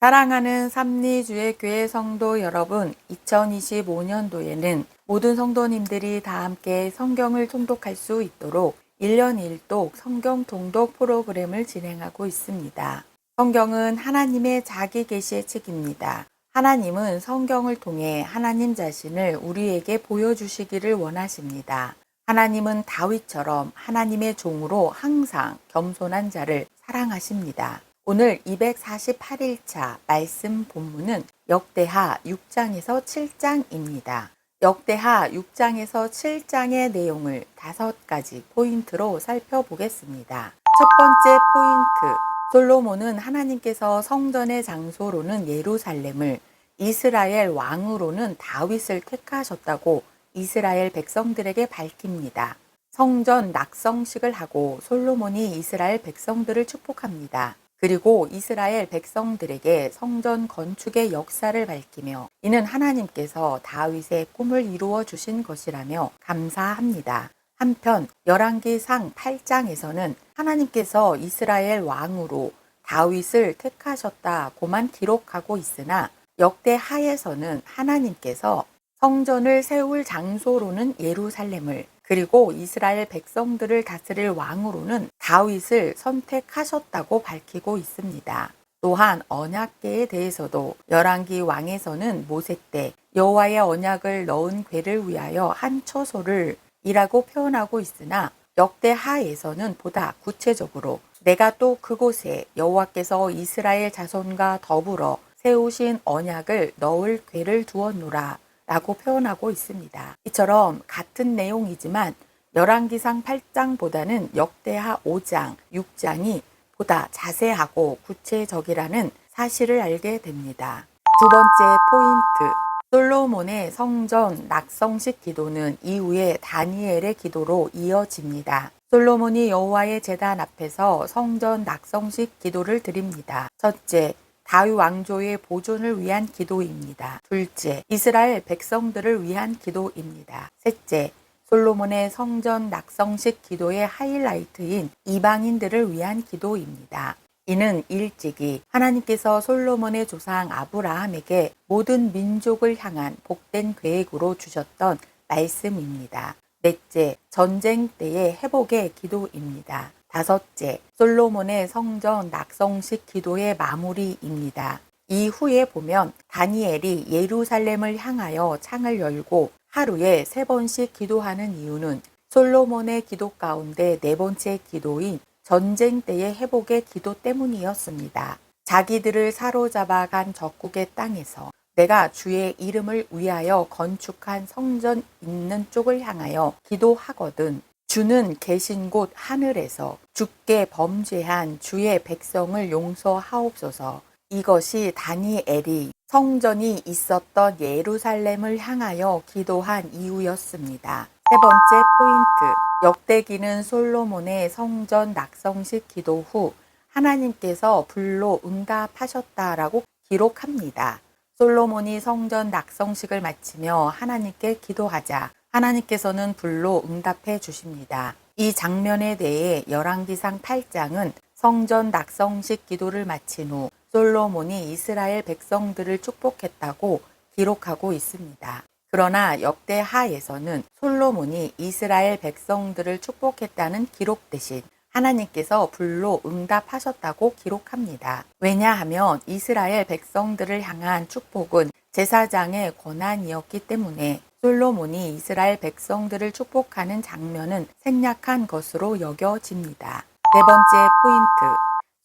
사랑하는 삼리주의 교회 성도 여러분, 2025년도에는 모든 성도님들이 다 함께 성경을 통독할 수 있도록 1년 1독 성경 통독 프로그램을 진행하고 있습니다. 성경은 하나님의 자기 계시의 책입니다. 하나님은 성경을 통해 하나님 자신을 우리에게 보여주시기를 원하십니다. 하나님은 다윗처럼 하나님의 종으로 항상 겸손한 자를 사랑하십니다. 오늘 248일차 말씀 본문은 역대하 6장에서 7장입니다. 역대하 6장에서 7장의 내용을 5가지 포인트로 살펴보겠습니다. 첫 번째 포인트, 솔로몬은 하나님께서 성전의 장소로는 예루살렘을, 이스라엘 왕으로는 다윗을 택하셨다고 이스라엘 백성들에게 밝힙니다. 성전 낙성식을 하고 솔로몬이 이스라엘 백성들을 축복합니다. 그리고 이스라엘 백성들에게 성전 건축의 역사를 밝히며 이는 하나님께서 다윗의 꿈을 이루어 주신 것이라며 감사합니다. 한편 열왕기상 8장에서는 하나님께서 이스라엘 왕으로 다윗을 택하셨다고만 기록하고 있으나 역대하에서는 하나님께서 성전을 세울 장소로는 예루살렘을, 그리고 이스라엘 백성들을 다스릴 왕으로는 다윗을 선택하셨다고 밝히고 있습니다. 또한 언약궤에 대해서도 열왕기 왕에서는 모세 때 여호와의 언약을 넣은 궤를 위하여 한 처소를 이라고 표현하고 있으나 역대하에서는 보다 구체적으로 내가 또 그곳에 여호와께서 이스라엘 자손과 더불어 세우신 언약을 넣을 궤를 두었노라 라고 표현하고 있습니다. 이처럼 같은 내용이지만 열왕기상 8장보다는 역대하 5장, 6장이 보다 자세하고 구체적이라는 사실을 알게 됩니다. 두 번째 포인트, 솔로몬의 성전 낙성식 기도는 이후에 다니엘의 기도로 이어집니다. 솔로몬이 여호와의 제단 앞에서 성전 낙성식 기도를 드립니다. 첫째, 다윗 왕조의 보존을 위한 기도입니다. 둘째, 이스라엘 백성들을 위한 기도입니다. 셋째, 솔로몬의 성전 낙성식 기도의 하이라이트인 이방인들을 위한 기도입니다. 이는 일찍이 하나님께서 솔로몬의 조상 아브라함에게 모든 민족을 향한 복된 계획으로 주셨던 말씀입니다. 넷째, 전쟁 때의 회복의 기도입니다. 다섯째, 솔로몬의 성전 낙성식 기도의 마무리입니다. 이후에 보면 다니엘이 예루살렘을 향하여 창을 열고 하루에 3번씩 기도하는 이유는 솔로몬의 기도 가운데 4번째 기도인 전쟁 때의 회복의 기도 때문이었습니다. 자기들을 사로잡아간 적국의 땅에서 내가 주의 이름을 위하여 건축한 성전 있는 쪽을 향하여 기도하거든 주는 계신 곳 하늘에서 주께 범죄한 주의 백성을 용서하옵소서. 이것이 다니엘이 성전이 있었던 예루살렘을 향하여 기도한 이유였습니다. 세 번째 포인트, 역대기는 솔로몬의 성전 낙성식 기도 후 하나님께서 불로 응답하셨다라고 기록합니다. 솔로몬이 성전 낙성식을 마치며 하나님께 기도하자 하나님께서는 불로 응답해 주십니다. 이 장면에 대해 열왕기상 8장은 성전 낙성식 기도를 마친 후 솔로몬이 이스라엘 백성들을 축복했다고 기록하고 있습니다. 그러나 역대하에서는 솔로몬이 이스라엘 백성들을 축복했다는 기록 대신 하나님께서 불로 응답하셨다고 기록합니다. 왜냐하면 이스라엘 백성들을 향한 축복은 제사장의 권한이었기 때문에 솔로몬이 이스라엘 백성들을 축복하는 장면은 생략한 것으로 여겨집니다. 네 번째 포인트,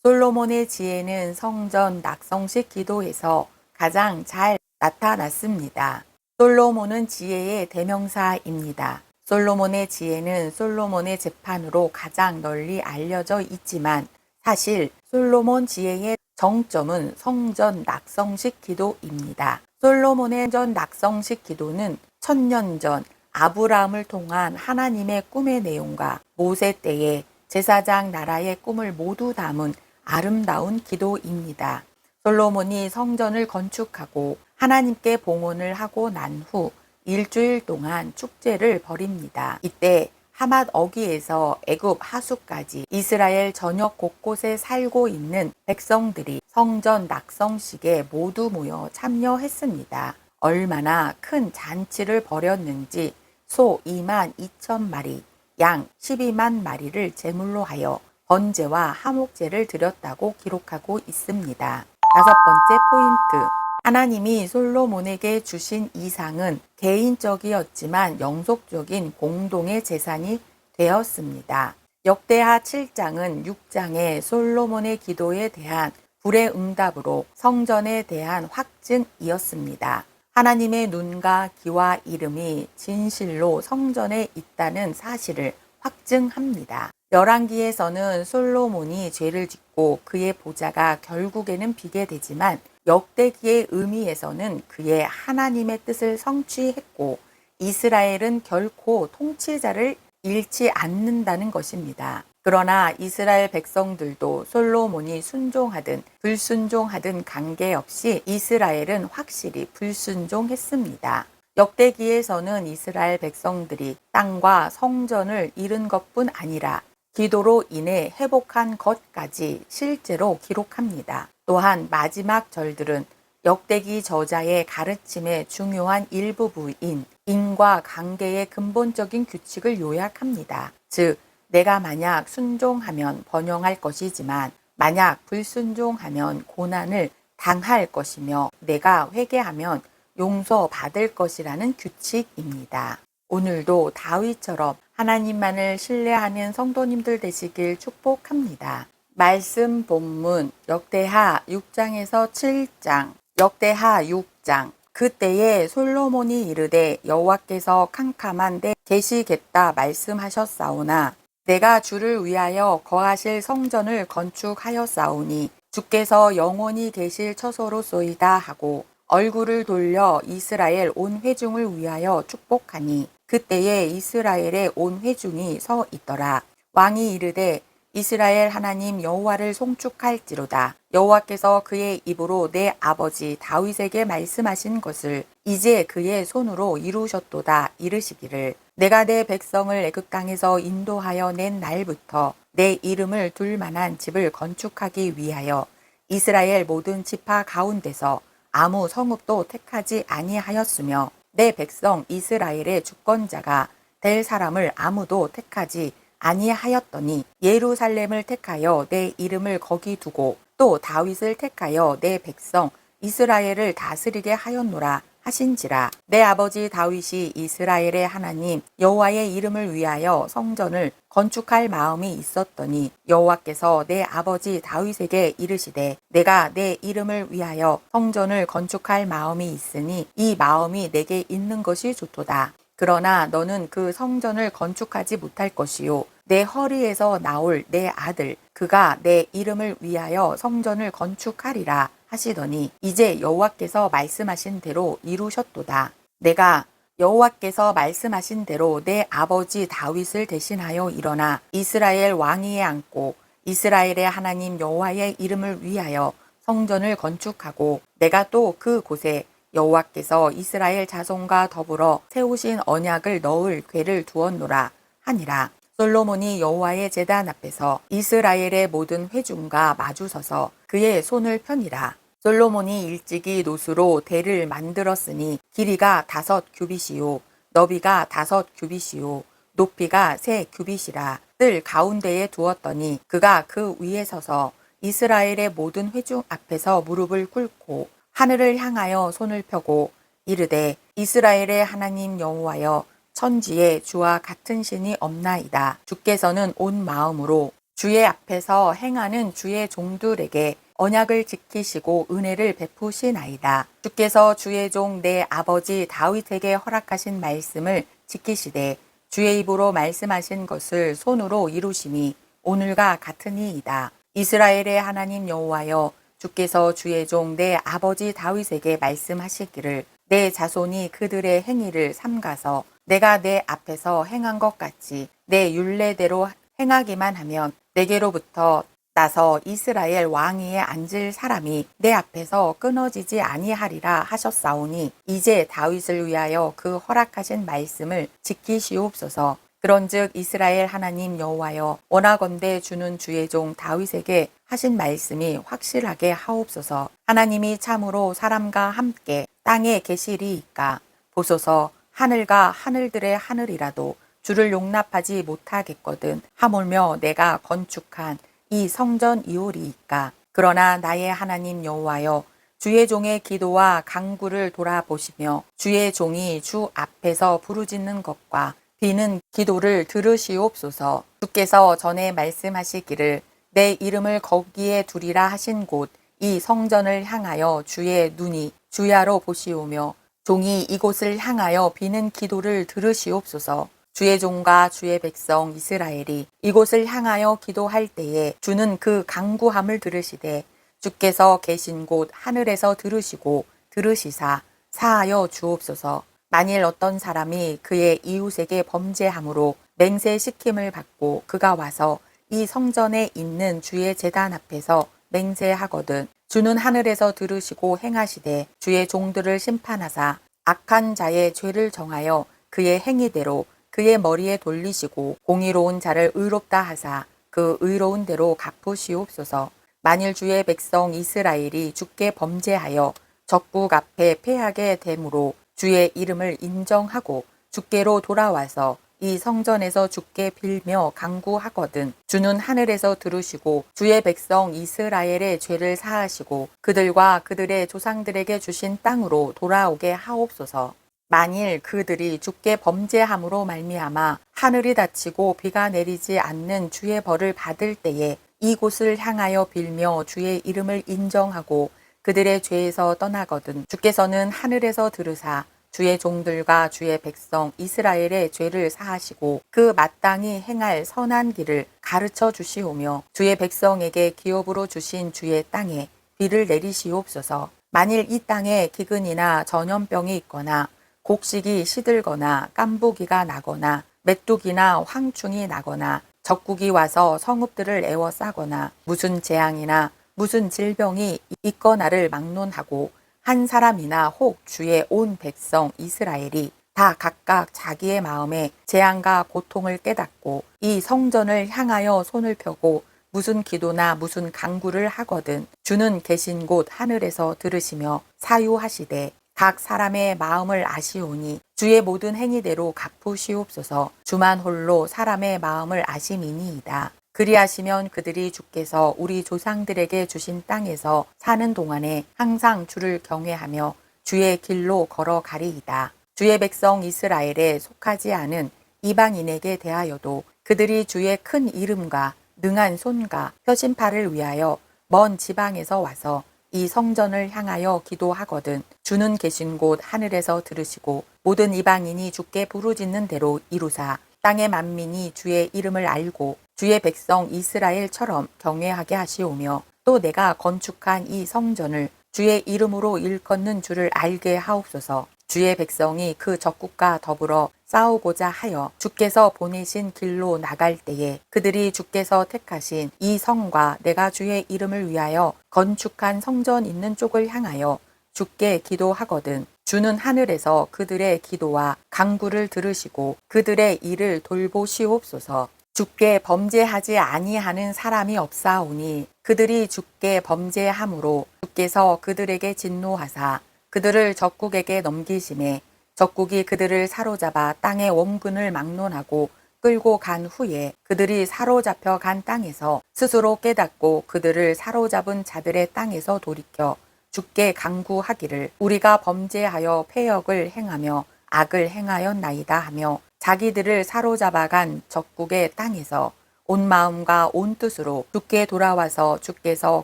솔로몬의 지혜는 성전 낙성식 기도에서 가장 잘 나타났습니다. 솔로몬은 지혜의 대명사입니다. 솔로몬의 지혜는 솔로몬의 재판으로 가장 널리 알려져 있지만 사실 솔로몬 지혜의 정점은 성전 낙성식 기도입니다. 솔로몬의 성전 낙성식 기도는 1000년 전 아브라함을 통한 하나님의 꿈의 내용과 모세 때의 제사장 나라의 꿈을 모두 담은 아름다운 기도입니다. 솔로몬이 성전을 건축하고 하나님께 봉헌을 하고 난 후 일주일 동안 축제를 벌입니다. 이때 하맛 어귀에서 애굽 하수까지 이스라엘 전역 곳곳에 살고 있는 백성들이 성전 낙성식에 모두 모여 참여했습니다. 얼마나 큰 잔치를 벌였는지 소 2만 2천 마리, 양 12만 마리를 제물로 하여 번제와 화목제를 드렸다고 기록하고 있습니다. 다섯 번째 포인트. 하나님이 솔로몬에게 주신 이상은 개인적이었지만 영속적인 공동의 재산이 되었습니다. 역대하 7장은 6장의 솔로몬의 기도에 대한 불의 응답으로 성전에 대한 확증이었습니다. 하나님의 눈과 귀와 이름이 진실로 성전에 있다는 사실을 확증합니다. 열왕기에서는 솔로몬이 죄를 짓고 그의 보좌가 결국에는 비게 되지만 역대기의 의미에서는 그의 하나님의 뜻을 성취했고 이스라엘은 결코 통치자를 잃지 않는다는 것입니다. 그러나 이스라엘 백성들도 솔로몬이 순종하든 불순종하든 관계없이 이스라엘은 확실히 불순종했습니다. 역대기에서는 이스라엘 백성들이 땅과 성전을 잃은 것뿐 아니라 기도로 인해 회복한 것까지 실제로 기록합니다. 또한 마지막 절들은 역대기 저자의 가르침의 중요한 일부분인 인과 관계의 근본적인 규칙을 요약합니다. 즉, 내가 만약 순종하면 번영할 것이지만 만약 불순종하면 고난을 당할 것이며 내가 회개하면 용서받을 것이라는 규칙입니다. 오늘도 다윗처럼 하나님만을 신뢰하는 성도님들 되시길 축복합니다. 말씀 본문 역대하 6장에서 7장, 역대하 6장. 그때에 솔로몬이 이르되 여호와께서 캄캄한 데 계시겠다 말씀하셨사오나 내가 주를 위하여 거하실 성전을 건축하였사오니 주께서 영원히 계실 처소로소이다 하고 얼굴을 돌려 이스라엘 온 회중을 위하여 축복하니 그때에 이스라엘의 온 회중이 서 있더라. 왕이 이르되 이스라엘 하나님 여호와를 송축할지로다. 여호와께서 그의 입으로 내 아버지 다윗에게 말씀하신 것을 이제 그의 손으로 이루셨도다 이르시기를 내가 내 백성을 애굽 땅에서 인도하여 낸 날부터 내 이름을 둘 만한 집을 건축하기 위하여 이스라엘 모든 지파 가운데서 아무 성읍도 택하지 아니하였으며 내 백성 이스라엘의 주권자가 될 사람을 아무도 택하지 아니하였더니 예루살렘을 택하여 내 이름을 거기 두고 또 다윗을 택하여 내 백성 이스라엘을 다스리게 하였노라 하신지라. 내 아버지 다윗이 이스라엘의 하나님 여호와의 이름을 위하여 성전을 건축할 마음이 있었더니 여호와께서 내 아버지 다윗에게 이르시되 내가 내 이름을 위하여 성전을 건축할 마음이 있으니 이 마음이 내게 있는 것이 좋도다. 그러나 너는 그 성전을 건축하지 못할 것이요 내 허리에서 나올 내 아들 그가 내 이름을 위하여 성전을 건축하리라 하시더니 이제 여호와께서 말씀하신 대로 이루셨도다. 내가 여호와께서 말씀하신 대로 내 아버지 다윗을 대신하여 일어나 이스라엘 왕위에 앉고 이스라엘의 하나님 여호와의 이름을 위하여 성전을 건축하고 내가 또 그 곳에 여호와께서 이스라엘 자손과 더불어 세우신 언약을 넣을 궤를 두었노라 하니라. 솔로몬이 여호와의 제단 앞에서 이스라엘의 모든 회중과 마주서서 그의 손을 펴니라. 솔로몬이 일찍이 노수로 대를 만들었으니 길이가 5규빗이요 너비가 5규빗이요 높이가 3규빗이라. 뜰 가운데에 두었더니 그가 그 위에 서서 이스라엘의 모든 회중 앞에서 무릎을 꿇고 하늘을 향하여 손을 펴고 이르되 이스라엘의 하나님 여호와여 천지에 주와 같은 신이 없나이다. 주께서는 온 마음으로 주의 앞에서 행하는 주의 종들에게 언약을 지키시고 은혜를 베푸시나이다. 주께서 주의 종 내 아버지 다윗에게 허락하신 말씀을 지키시되 주의 입으로 말씀하신 것을 손으로 이루심이 오늘과 같으니이다. 이스라엘의 하나님 여호와여 주께서 주의 종 내 아버지 다윗에게 말씀하시기를 내 자손이 그들의 행위를 삼가서 내가 내 앞에서 행한 것 같이 내 율례대로 행하기만 하면 내게로부터 나서 이스라엘 왕위에 앉을 사람이 내 앞에서 끊어지지 아니하리라 하셨사오니 이제 다윗을 위하여 그 허락하신 말씀을 지키시옵소서. 그런즉 이스라엘 하나님 여호와여, 원하건대 주는 주의 종 다윗에게 하신 말씀이 확실하게 하옵소서. 하나님이 참으로 사람과 함께 땅에 계시리이까. 보소서, 하늘과 하늘들의 하늘이라도 주를 용납하지 못하겠거든. 하물며 내가 건축한 이 성전이오리이까. 그러나 나의 하나님 여호와여, 주의 종의 기도와 간구를 돌아보시며 주의 종이 주 앞에서 부르짖는 것과 비는 기도를 들으시옵소서. 주께서 전에 말씀하시기를 내 이름을 거기에 두리라 하신 곳 이 성전을 향하여 주의 눈이 주야로 보시오며 종이 이곳을 향하여 비는 기도를 들으시옵소서. 주의 종과 주의 백성 이스라엘이 이곳을 향하여 기도할 때에 주는 그 간구함을 들으시되 주께서 계신 곳 하늘에서 들으시고 들으시사 사하여 주옵소서. 만일 어떤 사람이 그의 이웃에게 범죄함으로 맹세시킴을 받고 그가 와서 이 성전에 있는 주의 제단 앞에서 맹세하거든 주는 하늘에서 들으시고 행하시되 주의 종들을 심판하사 악한 자의 죄를 정하여 그의 행위대로 그의 머리에 돌리시고 공의로운 자를 의롭다 하사 그 의로운 대로 갚으시옵소서. 만일 주의 백성 이스라엘이 주께 범죄하여 적국 앞에 패하게 되므로 주의 이름을 인정하고 주께로 돌아와서 이 성전에서 주께 빌며 간구하거든 주는 하늘에서 들으시고 주의 백성 이스라엘의 죄를 사하시고 그들과 그들의 조상들에게 주신 땅으로 돌아오게 하옵소서. 만일 그들이 주께 범죄함으로 말미암아 하늘이 닫히고 비가 내리지 않는 주의 벌을 받을 때에 이곳을 향하여 빌며 주의 이름을 인정하고 그들의 죄에서 떠나거든 주께서는 하늘에서 들으사 주의 종들과 주의 백성 이스라엘의 죄를 사하시고 그 마땅히 행할 선한 길을 가르쳐 주시오며 주의 백성에게 기업으로 주신 주의 땅에 비를 내리시옵소서. 만일 이 땅에 기근이나 전염병이 있거나 곡식이 시들거나 깐부기가 나거나 메뚜기나 황충이 나거나 적국이 와서 성읍들을 에워싸거나 무슨 재앙이나 무슨 질병이 있거나를 막론하고 한 사람이나 혹 주의 온 백성 이스라엘이 다 각각 자기의 마음에 재앙과 고통을 깨닫고 이 성전을 향하여 손을 펴고 무슨 기도나 무슨 간구를 하거든 주는 계신 곳 하늘에서 들으시며 사유하시되 각 사람의 마음을 아시오니 주의 모든 행위대로 갚으시옵소서. 주만 홀로 사람의 마음을 아심이니이다. 그리하시면 그들이 주께서 우리 조상들에게 주신 땅에서 사는 동안에 항상 주를 경외하며 주의 길로 걸어가리이다. 주의 백성 이스라엘에 속하지 않은 이방인에게 대하여도 그들이 주의 큰 이름과 능한 손과 펴신팔을 위하여 먼 지방에서 와서 이 성전을 향하여 기도하거든 주는 계신 곳 하늘에서 들으시고 모든 이방인이 주께 부르짖는 대로 이루사 땅의 만민이 주의 이름을 알고 주의 백성 이스라엘처럼 경외하게 하시오며 또 내가 건축한 이 성전을 주의 이름으로 일컫는 줄을 알게 하옵소서. 주의 백성이 그 적국과 더불어 싸우고자 하여 주께서 보내신 길로 나갈 때에 그들이 주께서 택하신 이 성과 내가 주의 이름을 위하여 건축한 성전 있는 쪽을 향하여 주께 기도하거든 주는 하늘에서 그들의 기도와 간구를 들으시고 그들의 일을 돌보시옵소서. 주께 범죄하지 아니하는 사람이 없사오니 그들이 주께 범죄함으로 주께서 그들에게 진노하사 그들을 적국에게 넘기심에 적국이 그들을 사로잡아 땅의 원근을 막론하고 끌고 간 후에 그들이 사로잡혀 간 땅에서 스스로 깨닫고 그들을 사로잡은 자들의 땅에서 돌이켜 주께 간구하기를 우리가 범죄하여 패역을 행하며 악을 행하였나이다 하며 자기들을 사로잡아간 적국의 땅에서 온 마음과 온 뜻으로 주께 돌아와서 주께서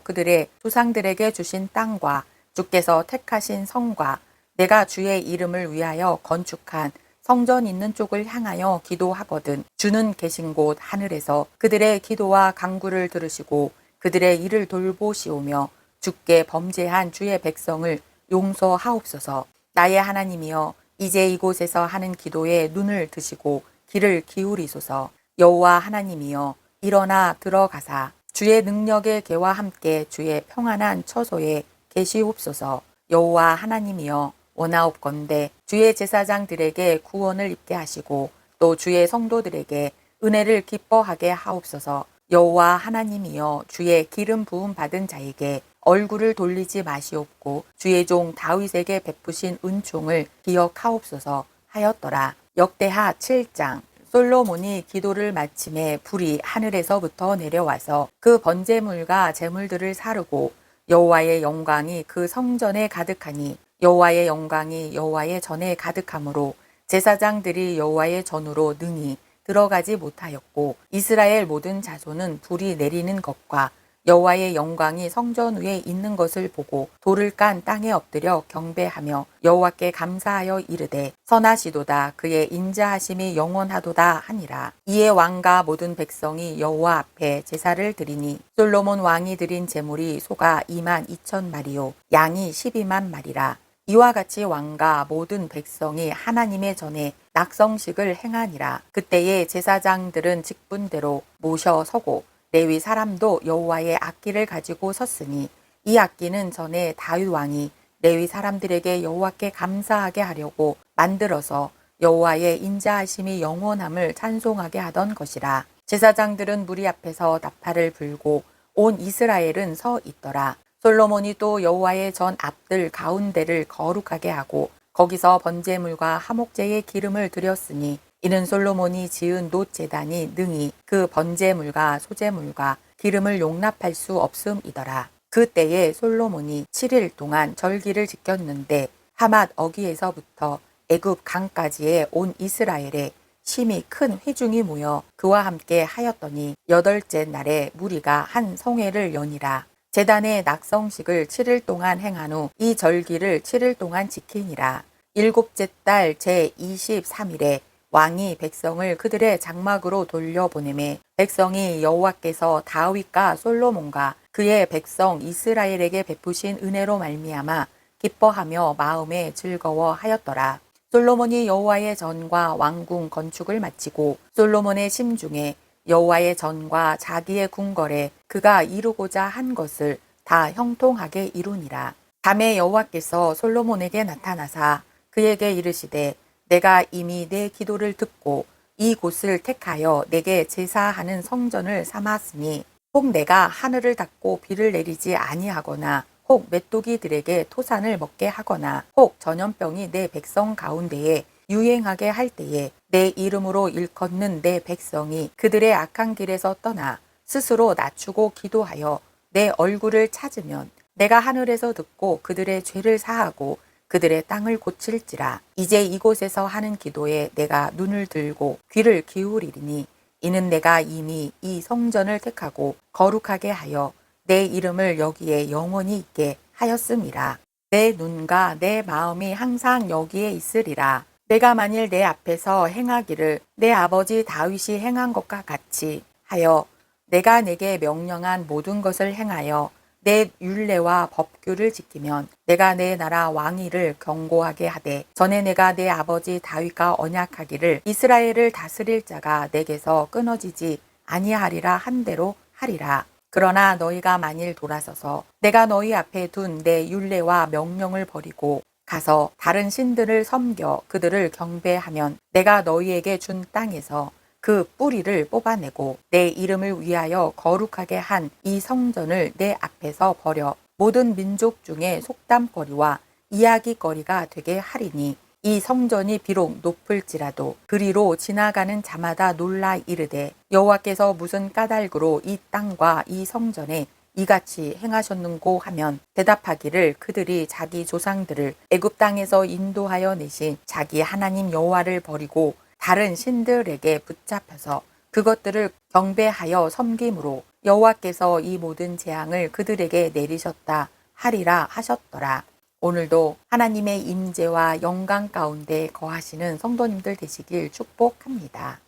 그들의 조상들에게 주신 땅과 주께서 택하신 성과 내가 주의 이름을 위하여 건축한 성전 있는 쪽을 향하여 기도하거든 주는 계신 곳 하늘에서 그들의 기도와 간구를 들으시고 그들의 일을 돌보시오며 주께 범죄한 주의 백성을 용서하옵소서. 나의 하나님이여 이제 이곳에서 하는 기도에 눈을 드시고 귀를 기울이소서. 여호와 하나님이여 일어나 들어가사 주의 능력의 개와 함께 주의 평안한 처소에 계시옵소서. 여호와 하나님이여 원하옵건대 주의 제사장들에게 구원을 입게 하시고 또 주의 성도들에게 은혜를 기뻐하게 하옵소서. 여호와 하나님이여 주의 기름 부음 받은 자에게 얼굴을 돌리지 마시옵고 주의 종 다윗에게 베푸신 은총을 기억하옵소서 하였더라. 역대하 7장. 솔로몬이 기도를 마침에 불이 하늘에서부터 내려와서 그 번제물과 제물들을 사르고 여호와의 영광이 그 성전에 가득하니 여호와의 영광이 여호와의 전에 가득하므로 제사장들이 여호와의 전으로 능히 들어가지 못하였고 이스라엘 모든 자손은 불이 내리는 것과 여호와의 영광이 성전 위에 있는 것을 보고 돌을 깐 땅에 엎드려 경배하며 여호와께 감사하여 이르되 선하시도다 그의 인자하심이 영원하도다 하니라. 이에 왕과 모든 백성이 여호와 앞에 제사를 드리니 솔로몬 왕이 드린 제물이 소가 2만 2천 마리요 양이 12만 마리라. 이와 같이 왕과 모든 백성이 하나님의 전에 낙성식을 행하니라. 그때에 제사장들은 직분대로 모셔 서고 레위 사람도 여호와의 악기를 가지고 섰으니 이 악기는 전에 다윗 왕이 레위 사람들에게 여호와께 감사하게 하려고 만들어서 여호와의 인자하심이 영원함을 찬송하게 하던 것이라. 제사장들은 무리 앞에서 나팔을 불고 온 이스라엘은 서 있더라. 솔로몬이 또 여호와의 전 앞들 가운데를 거룩하게 하고 거기서 번제물과 화목제의 기름을 드렸으니 이는 솔로몬이 지은 놋 제단이 능히 그 번제물과 소제물과 기름을 용납할 수 없음이더라. 그때에 솔로몬이 7일 동안 절기를 지켰는데 하맛 어귀에서부터 애굽 강까지의 온 이스라엘에 심히 큰 회중이 모여 그와 함께 하였더니 8째 날에 무리가 한 성회를 여니라. 제단의 낙성식을 7일 동안 행한 후 이 절기를 7일 동안 지키니라. 7째 달 제23일에 왕이 백성을 그들의 장막으로 돌려보내매 백성이 여호와께서 다윗과 솔로몬과 그의 백성 이스라엘에게 베푸신 은혜로 말미암아 기뻐하며 마음에 즐거워하였더라. 솔로몬이 여호와의 전과 왕궁 건축을 마치고 솔로몬의 심중에 여호와의 전과 자기의 궁궐에 그가 이루고자 한 것을 다 형통하게 이루니라. 밤에 여호와께서 솔로몬에게 나타나사 그에게 이르시되 내가 이미 내 기도를 듣고 이 곳을 택하여 내게 제사하는 성전을 삼았으니 혹 내가 하늘을 닫고 비를 내리지 아니하거나 혹 메뚜기들에게 토산을 먹게 하거나 혹 전염병이 내 백성 가운데에 유행하게 할 때에 내 이름으로 일컫는 내 백성이 그들의 악한 길에서 떠나 스스로 낮추고 기도하여 내 얼굴을 찾으면 내가 하늘에서 듣고 그들의 죄를 사하고 그들의 땅을 고칠지라. 이제 이곳에서 하는 기도에 내가 눈을 들고 귀를 기울이리니 이는 내가 이미 이 성전을 택하고 거룩하게 하여 내 이름을 여기에 영원히 있게 하였음이라. 내 눈과 내 마음이 항상 여기에 있으리라. 내가 만일 내 앞에서 행하기를 내 아버지 다윗이 행한 것과 같이 하여 내가 내게 명령한 모든 것을 행하여 내 율례와 법규를 지키면 내가 내 나라 왕위를 견고하게 하되 전에 내가 내 아버지 다윗과 언약하기를 이스라엘을 다스릴 자가 내게서 끊어지지 아니하리라 한 대로 하리라. 그러나 너희가 만일 돌아서서 내가 너희 앞에 둔 내 율례와 명령을 버리고 가서 다른 신들을 섬겨 그들을 경배하면 내가 너희에게 준 땅에서 그 뿌리를 뽑아내고 내 이름을 위하여 거룩하게 한 이 성전을 내 앞에서 버려 모든 민족 중에 속담거리와 이야기거리가 되게 하리니 이 성전이 비록 높을지라도 그리로 지나가는 자마다 놀라 이르되 여호와께서 무슨 까닭으로 이 땅과 이 성전에 이같이 행하셨는고 하면 대답하기를 그들이 자기 조상들을 애굽 땅에서 인도하여 내신 자기 하나님 여호와를 버리고 다른 신들에게 붙잡혀서 그것들을 경배하여 섬김으로 여호와께서 이 모든 재앙을 그들에게 내리셨다 하리라 하셨더라. 오늘도 하나님의 임재와 영광 가운데 거하시는 성도님들 되시길 축복합니다.